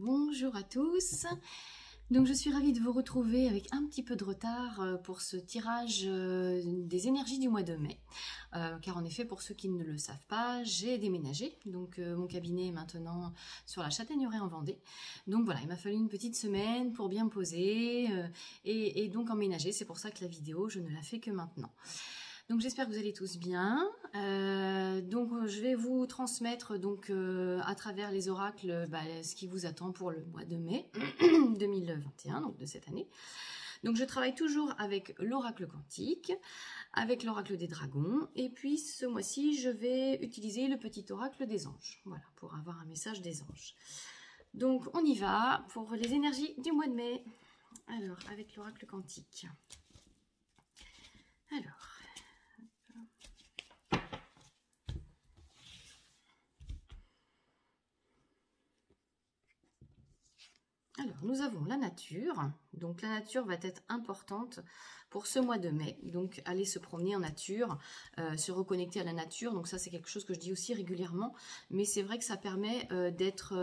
Bonjour à tous. Donc je suis ravie de vous retrouver avec un petit peu de retard pour ce tirage des énergies du mois de mai. Car en effet, pour ceux qui ne le savent pas, j'ai déménagé. Donc mon cabinet est maintenant sur la Châtaigneraie en Vendée. Donc voilà, il m'a fallu une petite semaine pour bien me poser et donc emménager. C'est pour ça que la vidéo, je ne la fais que maintenant. Donc j'espère que vous allez tous bien. Donc je vais vous transmettre donc à travers les oracles ce qui vous attend pour le mois de mai 2021, donc de cette année. Donc je travaille toujours avec l'oracle quantique, avec l'oracle des dragons, et puis ce mois-ci je vais utiliser le petit oracle des anges, voilà, pour avoir un message des anges. Donc on y va pour les énergies du mois de mai. Alors avec l'oracle quantique. Alors, nous avons la nature. Donc, la nature va être importante pour ce mois de mai. Donc, aller se promener en nature, se reconnecter à la nature. Donc, ça, c'est quelque chose que je dis aussi régulièrement. Mais c'est vrai que ça permet d'être,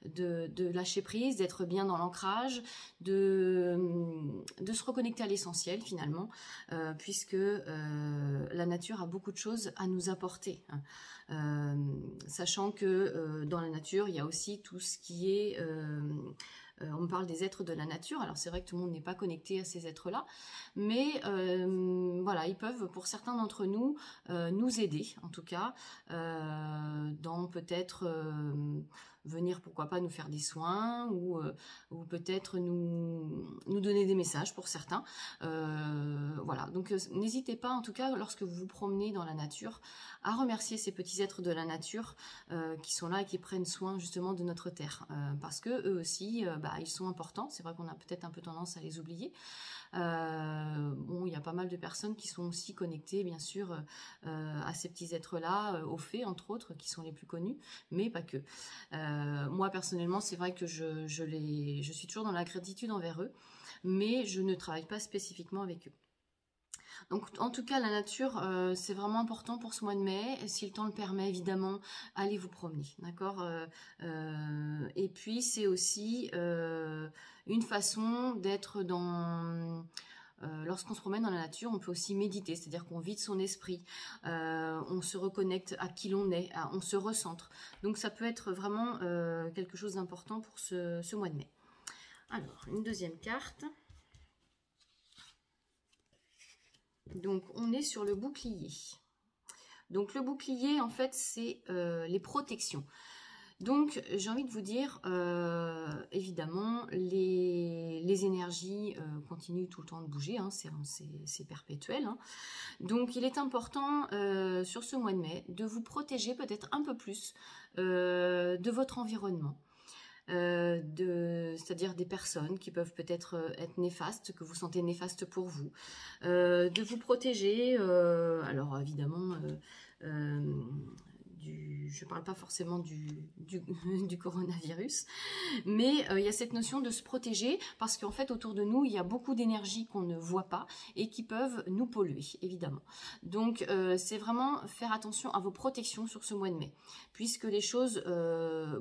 de lâcher prise, d'être bien dans l'ancrage, de se reconnecter à l'essentiel, finalement, puisque la nature a beaucoup de choses à nous apporter. Sachant que dans la nature, il y a aussi tout ce qui est... on parle des êtres de la nature, alors c'est vrai que tout le monde n'est pas connecté à ces êtres-là, mais voilà, ils peuvent, pour certains d'entre nous, nous aider, en tout cas, dans peut-être... venir, pourquoi pas, nous faire des soins ou peut-être nous donner des messages pour certains. Voilà, donc n'hésitez pas, en tout cas, lorsque vous vous promenez dans la nature, à remercier ces petits êtres de la nature qui sont là et qui prennent soin justement de notre terre. Parce que eux aussi, ils sont importants. C'est vrai qu'on a peut-être un peu tendance à les oublier. Bon, il y a pas mal de personnes qui sont aussi connectées, bien sûr, à ces petits êtres-là, aux fées, entre autres, qui sont les plus connus, mais pas que. Moi, personnellement, c'est vrai que je suis toujours dans la gratitude envers eux, mais je ne travaille pas spécifiquement avec eux. Donc, en tout cas, la nature, c'est vraiment important pour ce mois de mai. Si le temps le permet, évidemment, allez vous promener, d'accord. Et puis, c'est aussi une façon d'être dans... lorsqu'on se promène dans la nature, on peut aussi méditer, c'est-à-dire qu'on vide son esprit, on se reconnecte à qui l'on est, on se recentre. Donc, ça peut être vraiment quelque chose d'important pour ce mois de mai. Alors, une deuxième carte. Donc, on est sur le bouclier. Donc, le bouclier, en fait, c'est les protections. Donc, j'ai envie de vous dire, évidemment, les énergies continuent tout le temps de bouger, hein, c'est perpétuel. Hein. Donc, il est important, sur ce mois de mai, de vous protéger peut-être un peu plus de votre environnement. C'est-à-dire des personnes qui peuvent peut-être être néfastes, que vous sentez néfastes pour vous, de vous protéger, alors évidemment, je ne parle pas forcément du coronavirus, mais il y a cette notion de se protéger parce qu'en fait autour de nous il y a beaucoup d'énergies qu'on ne voit pas et qui peuvent nous polluer évidemment. Donc c'est vraiment faire attention à vos protections sur ce mois de mai puisque les choses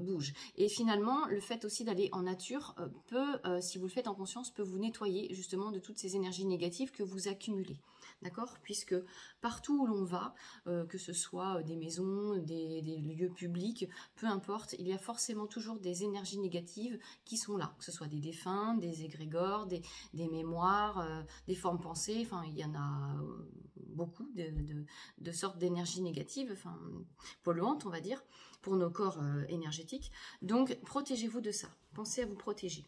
bougent. Et finalement le fait aussi d'aller en nature peut, si vous le faites en conscience, peut vous nettoyer justement de toutes ces énergies négatives que vous accumulez. D'accord? Puisque partout où l'on va, que ce soit des maisons, des lieux publics, peu importe, il y a forcément toujours des énergies négatives qui sont là, que ce soit des défunts, des égrégores, des mémoires, des formes pensées, enfin il y en a beaucoup de sortes d'énergies négatives, enfin polluantes on va dire, pour nos corps énergétiques. Donc protégez-vous de ça, pensez à vous protéger.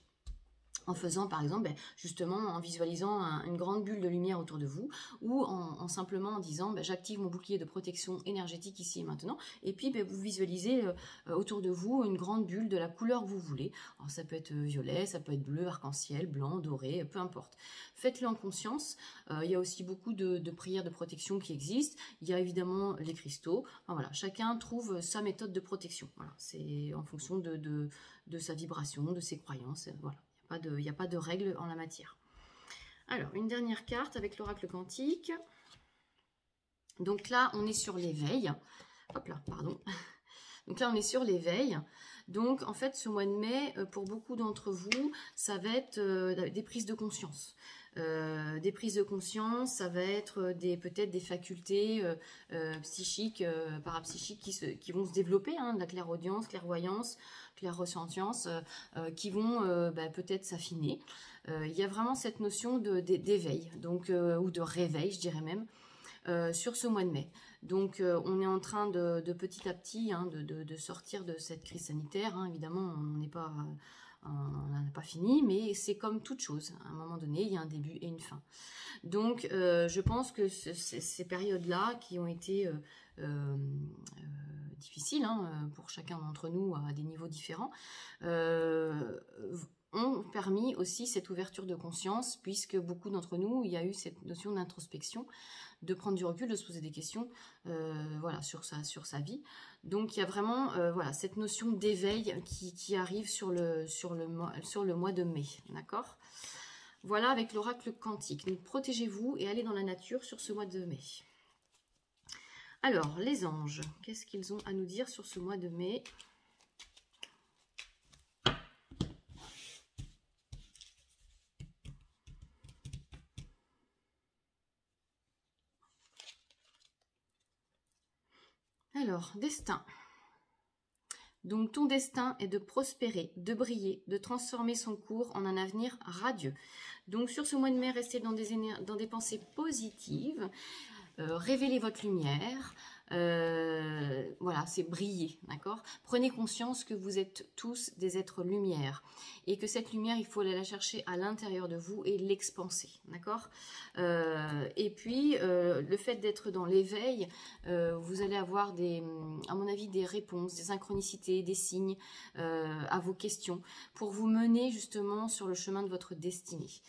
En faisant par exemple, justement en visualisant une grande bulle de lumière autour de vous ou en simplement en disant j'active mon bouclier de protection énergétique ici et maintenant et puis vous visualisez autour de vous une grande bulle de la couleur que vous voulez. Alors ça peut être violet, ça peut être bleu, arc-en-ciel, blanc, doré, peu importe. Faites-le en conscience. Il y a aussi beaucoup de prières de protection qui existent. Il y a évidemment les cristaux. Enfin, voilà, chacun trouve sa méthode de protection. Voilà, c'est en fonction de sa vibration, de ses croyances. Voilà. Il n'y a pas de règle en la matière. Alors, une dernière carte avec l'oracle quantique. Donc là, on est sur l'éveil. Hop là, pardon. Donc là, on est sur l'éveil. Donc, en fait, ce mois de mai, pour beaucoup d'entre vous, ça va être des prises de conscience. Des prises de conscience, ça va être peut-être des facultés psychiques, parapsychiques qui vont se développer, hein, de la clairaudience, clairvoyance, clairressentience, qui vont peut-être s'affiner. Il y a vraiment cette notion d'éveil, donc ou de réveil, je dirais même, sur ce mois de mai. Donc, on est en train de petit à petit hein, de sortir de cette crise sanitaire. Hein. Évidemment, on n'a pas fini, mais c'est comme toute chose. À un moment donné, il y a un début et une fin. Donc, je pense que ces périodes-là qui ont été difficiles hein, pour chacun d'entre nous à des niveaux différents, ont permis aussi cette ouverture de conscience, puisque beaucoup d'entre nous, il y a eu cette notion d'introspection, de prendre du recul, de se poser des questions voilà, sur sa vie. Donc il y a vraiment voilà, cette notion d'éveil qui arrive sur le mois de mai. D'accord ? Voilà avec l'oracle quantique. Donc protégez-vous et allez dans la nature sur ce mois de mai. Alors, les anges, qu'est-ce qu'ils ont à nous dire sur ce mois de mai ? Alors, destin. Donc, ton destin est de prospérer, de briller, de transformer son cours en un avenir radieux. Donc, sur ce mois de mai, restez dans des pensées positives. Révélez votre lumière. Voilà, c'est briller, d'accord ? Prenez conscience que vous êtes tous des êtres lumière et que cette lumière, il faut aller la chercher à l'intérieur de vous et l'expanser, d'accord ? Et puis, le fait d'être dans l'éveil, vous allez avoir à mon avis, des réponses, des synchronicités, des signes à vos questions pour vous mener justement sur le chemin de votre destinée.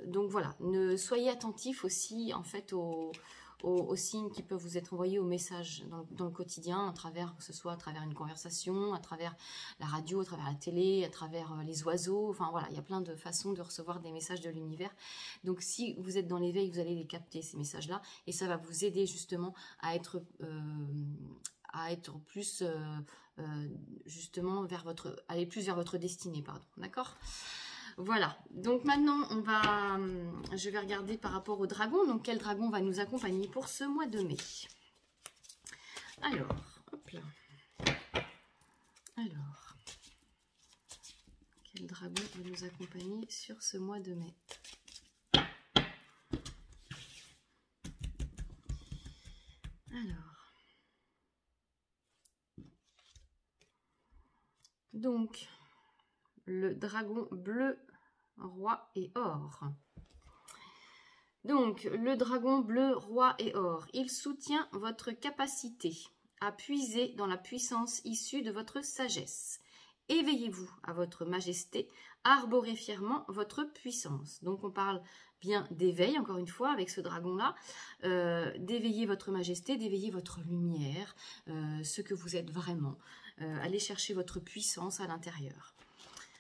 Donc voilà, soyez attentifs aussi en fait aux signes qui peuvent vous être envoyés, aux messages dans le quotidien, que ce soit à travers une conversation, à travers la radio, à travers la télé, à travers les oiseaux. Enfin voilà, il y a plein de façons de recevoir des messages de l'univers. Donc si vous êtes dans l'éveil, vous allez les capter, ces messages-là, et ça va vous aider justement à être plus justement aller plus vers votre destinée, pardon. D'accord ? Voilà, donc maintenant je vais regarder par rapport au dragon, donc quel dragon va nous accompagner pour ce mois de mai. Alors, hop là. Alors, quel dragon va nous accompagner sur ce mois de mai? Alors, donc, le dragon bleu, roi et or. Donc, le dragon bleu, roi et or, il soutient votre capacité à puiser dans la puissance issue de votre sagesse. Éveillez-vous à votre majesté, arborez fièrement votre puissance. Donc, on parle bien d'éveil, encore une fois, avec ce dragon-là, d'éveiller votre majesté, d'éveiller votre lumière, ce que vous êtes vraiment. Allez chercher votre puissance à l'intérieur.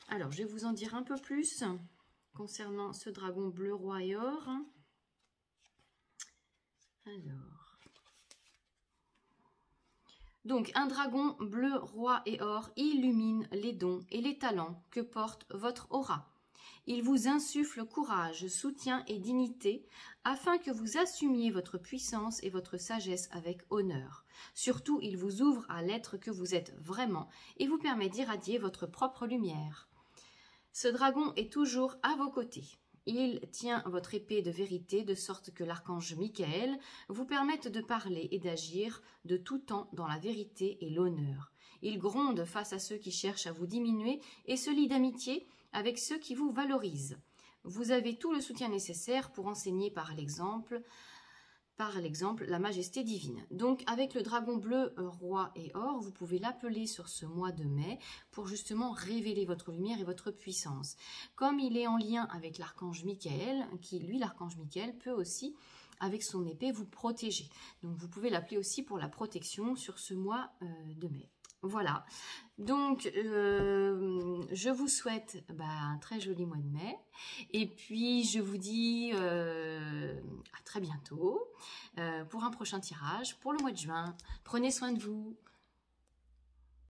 Alors, je vais vous en dire un peu plus concernant ce dragon bleu, roi et or. Alors, donc un dragon bleu, roi et or illumine les dons et les talents que porte votre aura. Il vous insuffle courage, soutien et dignité afin que vous assumiez votre puissance et votre sagesse avec honneur. Surtout, il vous ouvre à l'être que vous êtes vraiment et vous permet d'irradier votre propre lumière. Ce dragon est toujours à vos côtés. Il tient votre épée de vérité de sorte que l'archange Michael vous permette de parler et d'agir de tout temps dans la vérité et l'honneur. Il gronde face à ceux qui cherchent à vous diminuer et se lie d'amitié avec ceux qui vous valorisent. Vous avez tout le soutien nécessaire pour enseigner par l'exemple la majesté divine. Donc avec le dragon bleu, roi et or, vous pouvez l'appeler sur ce mois de mai pour justement révéler votre lumière et votre puissance. Comme il est en lien avec l'archange Michael, l'archange Michael peut aussi, avec son épée, vous protéger. Donc vous pouvez l'appeler aussi pour la protection sur ce mois de mai. Voilà, donc je vous souhaite un très joli mois de mai et puis je vous dis à très bientôt pour un prochain tirage pour le mois de juin. Prenez soin de vous.